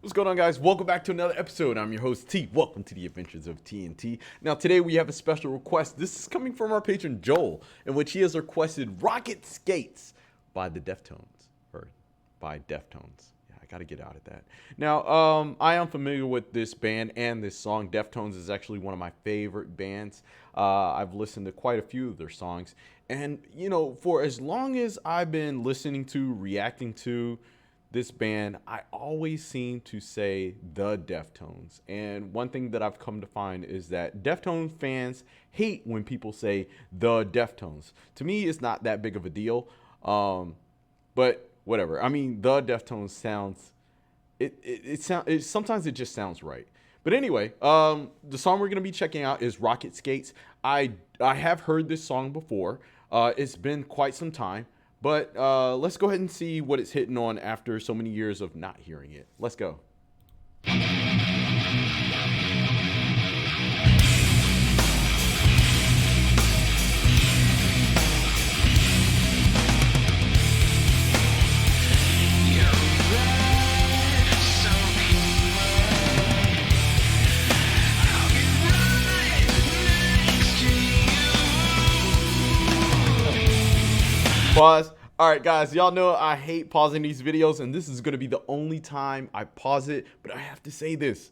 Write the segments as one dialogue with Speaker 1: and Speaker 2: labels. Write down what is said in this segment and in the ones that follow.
Speaker 1: What's going on, guys? Welcome back to another episode. I'm your host, T. Welcome to the Adventures of TNT. Now, today we have a special request. This is coming from our patron, Joel, in which he has requested Rocket Skates by the Deftones, or by Deftones. Yeah, I got to get out of that. Now, I am familiar with this band and this song. Deftones is actually one of my favorite bands. I've listened to quite a few of their songs. And, you know, for as long as I've been listening to, reacting to this band, I always seem to say the Deftones. And one thing that I've come to find is that Deftones fans hate when people say the Deftones. To me, it's not that big of a deal. But whatever. I mean, the Deftones sounds, sometimes it just sounds right. But anyway, the song we're going to be checking out is Rocket Skates. I have heard this song before. It's been quite some time. But let's go ahead and see what it's hitting on after so many years of not hearing it. Let's go. Pause. All right, guys, y'all know I hate pausing these videos, and this is going to be the only time I pause it, but I have to say this.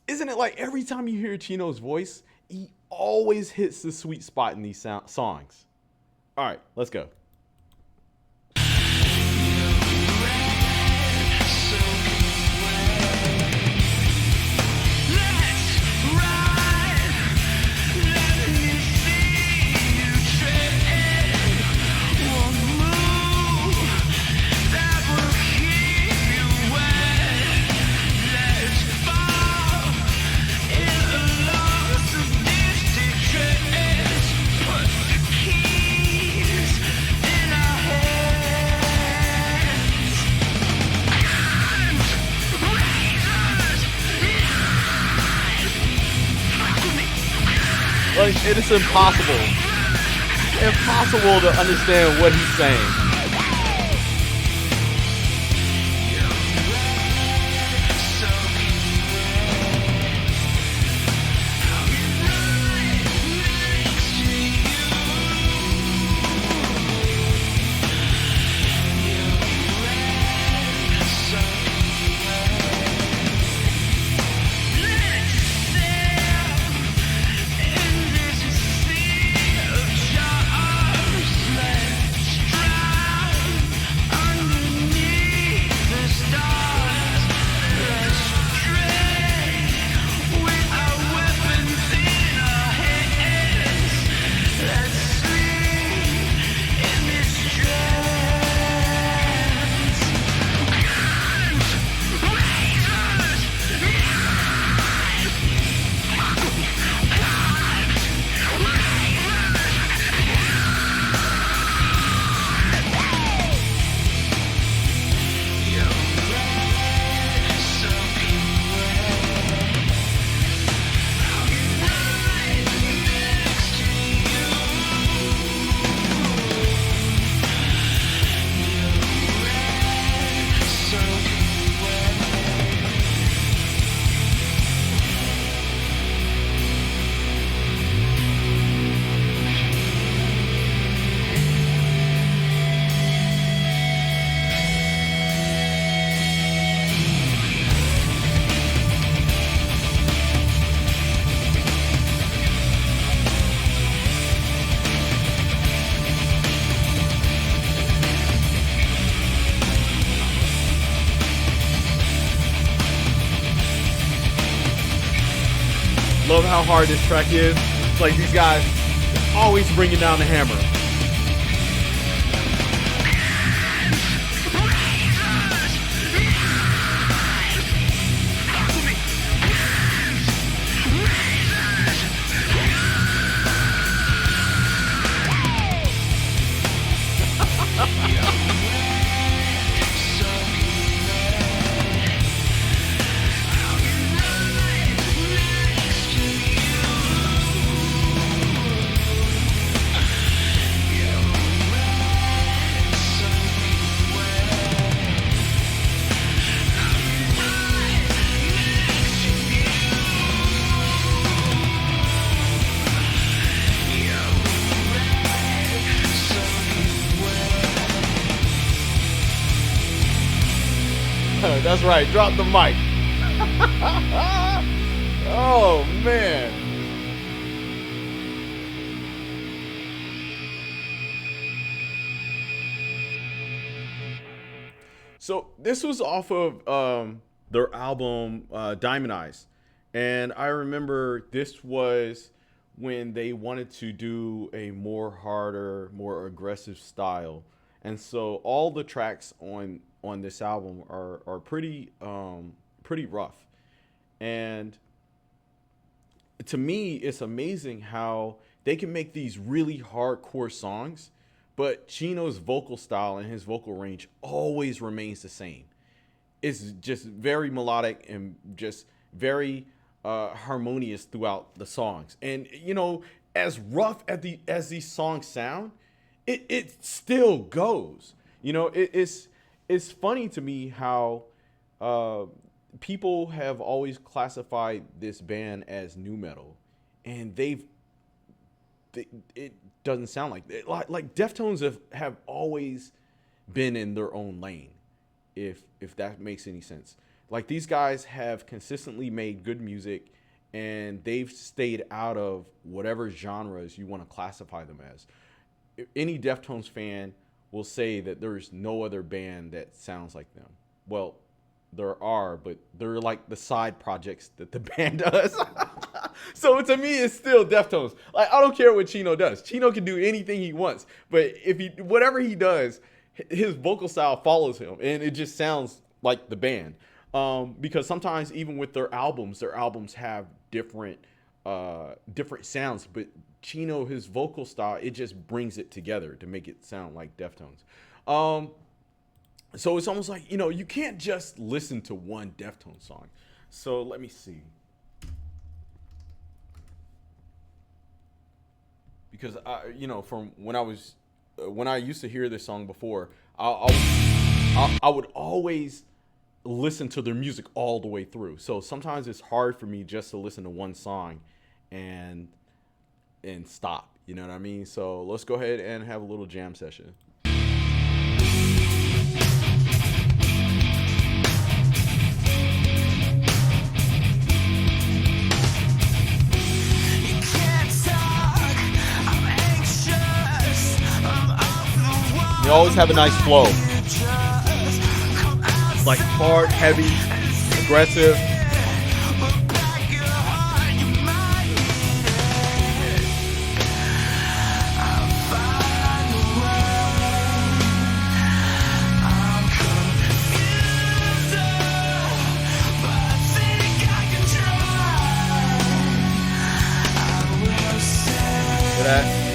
Speaker 1: Isn't it like every time you hear Chino's voice, he always hits the sweet spot in these songs? All right, let's go. Like, it is impossible to understand what he's saying. Love how hard this track is. It's like these guys always bringing down the hammer. That's right. Drop the mic. Oh, man. So this was off of their album Diamond Eyes. And I remember this was when they wanted to do a more harder, more aggressive style. And so all the tracks on this album are pretty pretty rough. And to me, it's amazing how they can make these really hardcore songs, but Chino's vocal style and his vocal range always remains the same. It's just very melodic and just very harmonious throughout the songs. And you know, as rough as these songs sound, it still goes. You know, it's funny to me how people have always classified this band as nu metal, and it doesn't sound like it. Like Deftones have always been in their own lane, if that makes any sense. Like, these guys have consistently made good music, and they've stayed out of whatever genres you want to classify them as. Any Deftones fan will say that there's no other band that sounds like them. Well, there are, but they're like the side projects that the band does. So to me, it's still Deftones. Like, I don't care what Chino does. Chino can do anything he wants, but whatever he does, his vocal style follows him, and it just sounds like the band. Because sometimes even with their albums have different sounds, but Chino, his vocal style, it just brings it together to make it sound like Deftones. So it's almost like, you know, you can't just listen to one Deftones song. So let me see. Because you know, from when I used to hear this song before, I would always listen to their music all the way through. So sometimes it's hard for me just to listen to one song and stop. You know what I mean? So let's go ahead and have a little jam session. You always have a nice flow. Like hard, heavy, aggressive. Look at that.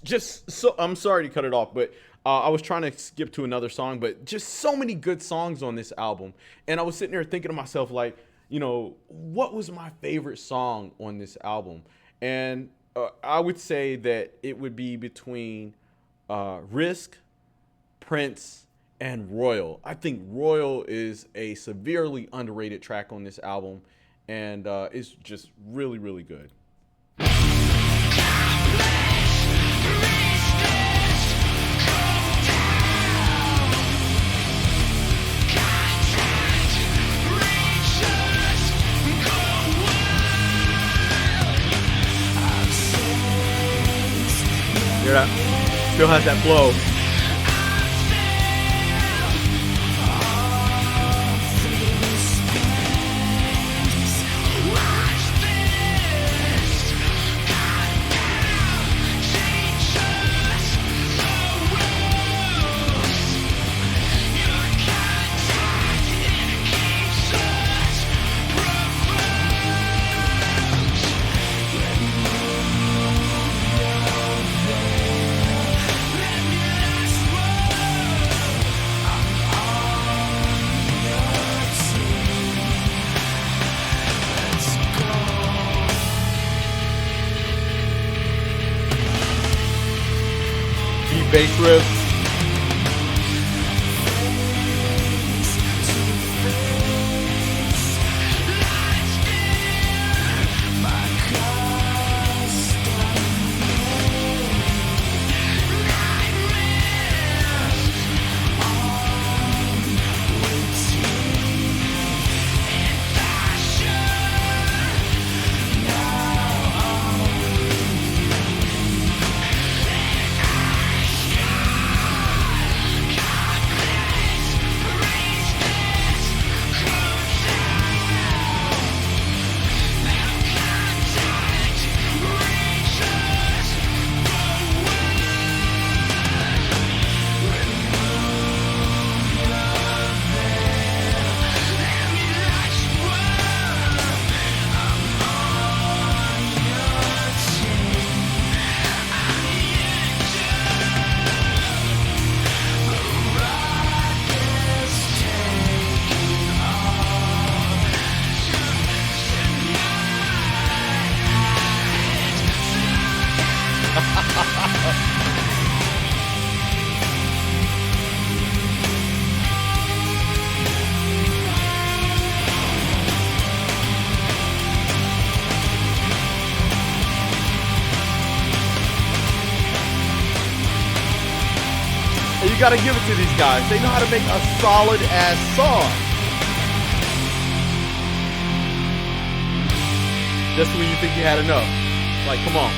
Speaker 1: Just so, I'm sorry to cut it off, but I was trying to skip to another song, but just so many good songs on this album. And I was sitting there thinking to myself, like, you know, what was my favorite song on this album? And I would say that it would be between Risk, Prince, and Royal. I think Royal is a severely underrated track on this album, and it's just really, really good. Hear that? Still has that flow. Bass riff. And you gotta give it to these guys. They know how to make a solid ass song. Just when you think you had enough. Like, come on.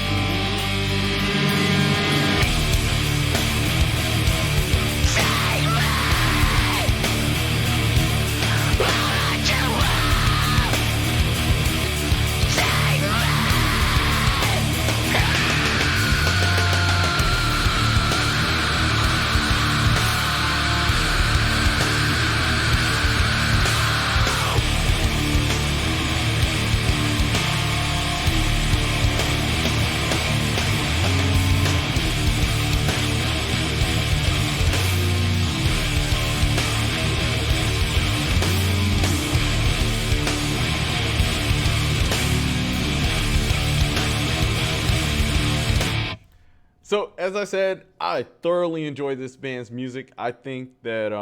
Speaker 1: So, as I said, I thoroughly enjoy this band's music. I think that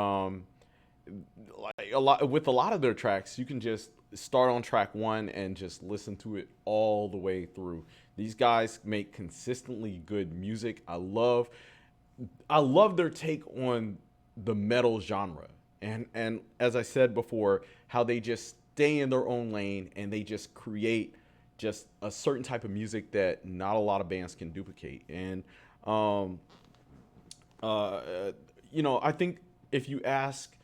Speaker 1: with a lot of their tracks, you can just start on track one and just listen to it all the way through. These guys make consistently good music. I love their take on the metal genre. And as I said before, how they just stay in their own lane and they just create just a certain type of music that not a lot of bands can duplicate. And I think if you ask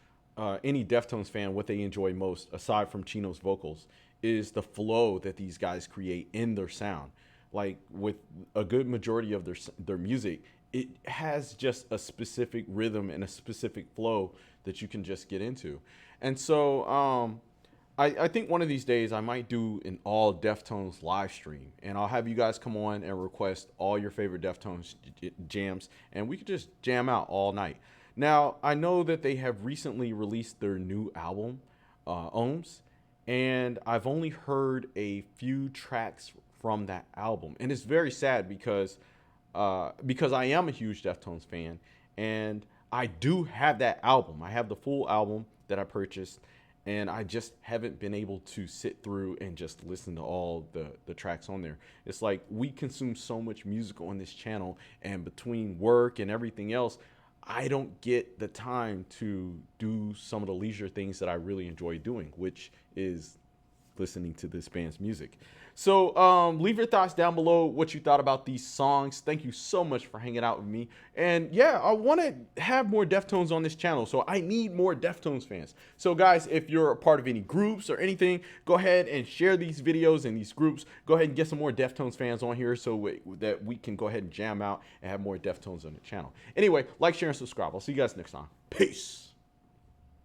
Speaker 1: any Deftones fan what they enjoy most, aside from Chino's vocals, is the flow that these guys create in their sound. Like, with a good majority of their music, it has just a specific rhythm and a specific flow that you can just get into. And so I think one of these days I might do an all Deftones live stream, and I'll have you guys come on and request all your favorite Deftones jams, and we could just jam out all night. Now, I know that they have recently released their new album, Ohms, and I've only heard a few tracks from that album, and it's very sad because I am a huge Deftones fan, and I do have that album. I have the full album that I purchased, and I just haven't been able to sit through and just listen to all the tracks on there. It's like we consume so much music on this channel, and between work and everything else, I don't get the time to do some of the leisure things that I really enjoy doing, which is listening to this band's music. So leave your thoughts down below, what you thought about these songs. Thank you so much for hanging out with me. And yeah, I want to have more Deftones on this channel, so I need more Deftones fans. So guys, if you're a part of any groups or anything, go ahead and share these videos in these groups. Go ahead and get some more Deftones fans on here so that we can go ahead and jam out and have more Deftones on the channel. Anyway, like, share, and subscribe. I'll see you guys next time. Peace.